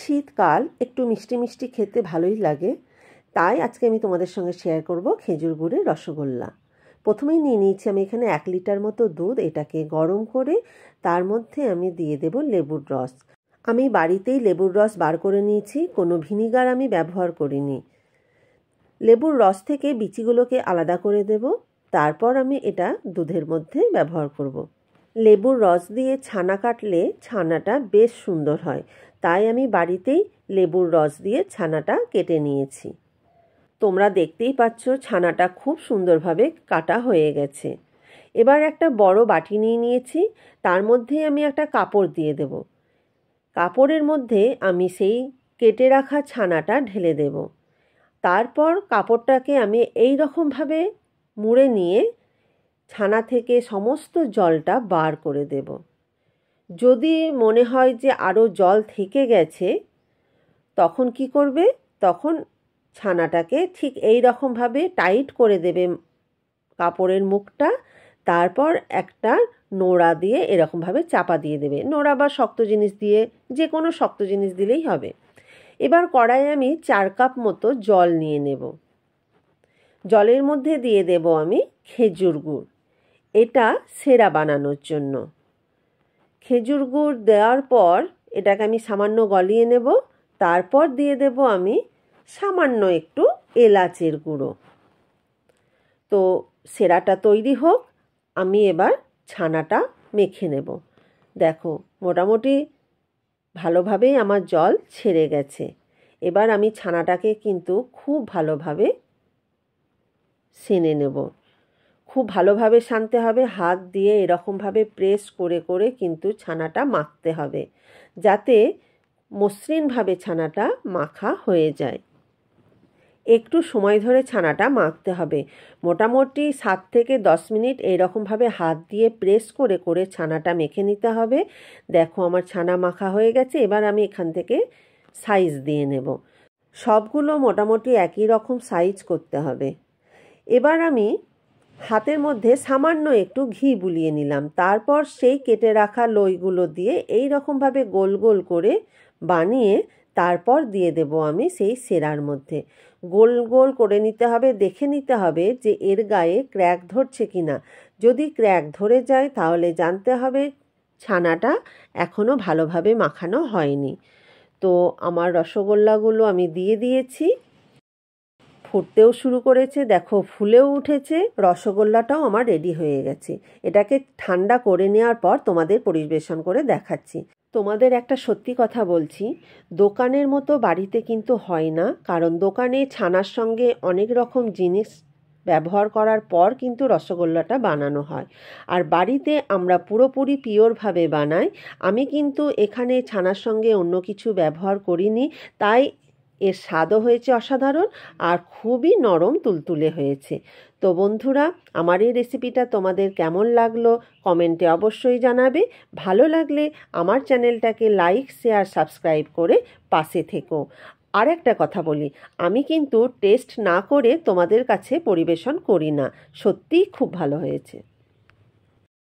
শীতকাল, একটু মিষ্টি মিষ্টি খেতে ভালোই লাগে। তাই আজকে আমি তোমাদের সঙ্গে শেয়ার করব খেজুর গুড়ের রসগোল্লা। প্রথমেই নিয়ে নিয়েছি আমি এখানে 1 লিটার মতো দুধ। এটাকে গরম করে তার মধ্যে আমি দিয়ে দেব লেবুর রস। আমি বাড়িতেই লেবুর রস বার করে নিয়েছি, কোনো ভিনিগার আমি ব্যবহার করিনি। লেবুর রস থেকে বিচিগুলোকে আলাদা করে দেব, তারপর আমি এটা দুধের মধ্যে ব্যবহার করব। লেবুর রস দিয়ে ছানা কাটলে ছানাটা বেশ সুন্দর হয়, তাই আমি বাড়িতেই লেবুর রস দিয়ে ছানাটা কেটে নিয়েছি। তোমরা দেখতেই পাচ্ছ ছানাটা খুব সুন্দরভাবে কাটা হয়ে গেছে। এবার একটা বড় বাটি নিয়ে নিয়েছি, তার মধ্যে আমি একটা কাপড় দিয়ে দেব। কাপড়ের মধ্যে আমি সেই কেটে রাখা ছানাটা ঢেলে দেব। তারপর কাপড়টাকে আমি এই রকমভাবে মুড়ে নিয়ে ছানা থেকে সমস্ত জলটা বার করে দেব। যদি মনে হয় যে আরও জল থেকে গেছে, তখন কি করবে? তখন ছানাটাকে ঠিক এই রকমভাবে টাইট করে দেবে কাপড়ের মুখটা। তারপর একটা নোড়া দিয়ে এরকমভাবে চাপা দিয়ে দেবে। নোড়া বা শক্ত জিনিস দিয়ে, যে কোনো শক্ত জিনিস দিলেই হবে। এবার কড়াইয়ে আমি 4 কাপ মতো জল নিয়ে নেব। জলের মধ্যে দিয়ে দেব আমি খেজুর গুড়। এটা সেরা বানানোর জন্য। খেজুর গুড় দেওয়ার পর এটাকে আমি সামান্য গলিয়ে নেব। তারপর দিয়ে দেব আমি সামান্য একটু এলাচের গুঁড়ো। তো সেরাটা তৈরি হোক, আমি এবার ছানাটা মেখে নেব। দেখো মোটামুটি ভালোভাবেই আমার জল ছেড়ে গেছে। এবার আমি ছানাটাকে কিন্তু খুব ভালোভাবে সেনে নেব। খুব ভালোভাবে সানতে হবে, হাত দিয়ে এরকমভাবে প্রেস করে করে কিন্তু ছানাটা মাখতে হবে, যাতে মসৃণভাবে ছানাটা মাখা হয়ে যায়। একটু সময় ধরে ছানাটা মাখতে হবে, মোটামুটি 7 থেকে 10 মিনিট এইরকমভাবে হাত দিয়ে প্রেস করে করে ছানাটা মেখে নিতে হবে। দেখো আমার ছানা মাখা হয়ে গেছে। এবার আমি এখান থেকে সাইজ দিয়ে নেব। সবগুলো মোটামুটি একই রকম সাইজ করতে হবে। এবার আমি হাতের মধ্যে সামান্য একটু ঘি বুলিয়ে নিলাম। তারপর সেই কেটে রাখা লইগুলো দিয়ে এই রকমভাবে গোল গোল করে বানিয়ে তারপর দিয়ে দেব আমি সেই সেরার মধ্যে। গোল গোল করে নিতে হবে, দেখে নিতে হবে যে এর গায়ে ক্র্যাক ধরছে কিনা। যদি ক্র্যাক ধরে যায় তাহলে জানতে হবে ছানাটা এখনও ভালোভাবে মাখানো হয়নি। তো আমার রসগোল্লাগুলো আমি দিয়ে দিয়েছি, ফুটতেও শুরু করেছে। দেখো ফুলেও উঠেছে। রসগোল্লাটাও আমার রেডি হয়ে গেছে। এটাকে ঠান্ডা করে নেওয়ার পর তোমাদের পরিবেশন করে দেখাচ্ছি। তোমাদের একটা সত্যি কথা বলছি, দোকানের মতো বাড়িতে কিন্তু হয় না, কারণ দোকানে ছানার সঙ্গে অনেক রকম জিনিস ব্যবহার করার পর কিন্তু রসগোল্লাটা বানানো হয়। আর বাড়িতে আমরা পুরোপুরি পিওরভাবে বানাই। আমি কিন্তু এখানে ছানার সঙ্গে অন্য কিছু ব্যবহার করিনি, তাই এর স্বাদও হয়েছে অসাধারণ আর খুবই নরম তুলতুলে হয়েছে। তো বন্ধুরা, আমার এই রেসিপিটা তোমাদের কেমন লাগলো কমেন্টে অবশ্যই জানাবে। ভালো লাগলে আমার চ্যানেলটাকে লাইক, শেয়ার, সাবস্ক্রাইব করে পাশে থেকো। আর একটা কথা বলি, আমি কিন্তু টেস্ট না করে তোমাদের কাছে পরিবেশন করি না। সত্যিই খুব ভালো হয়েছে।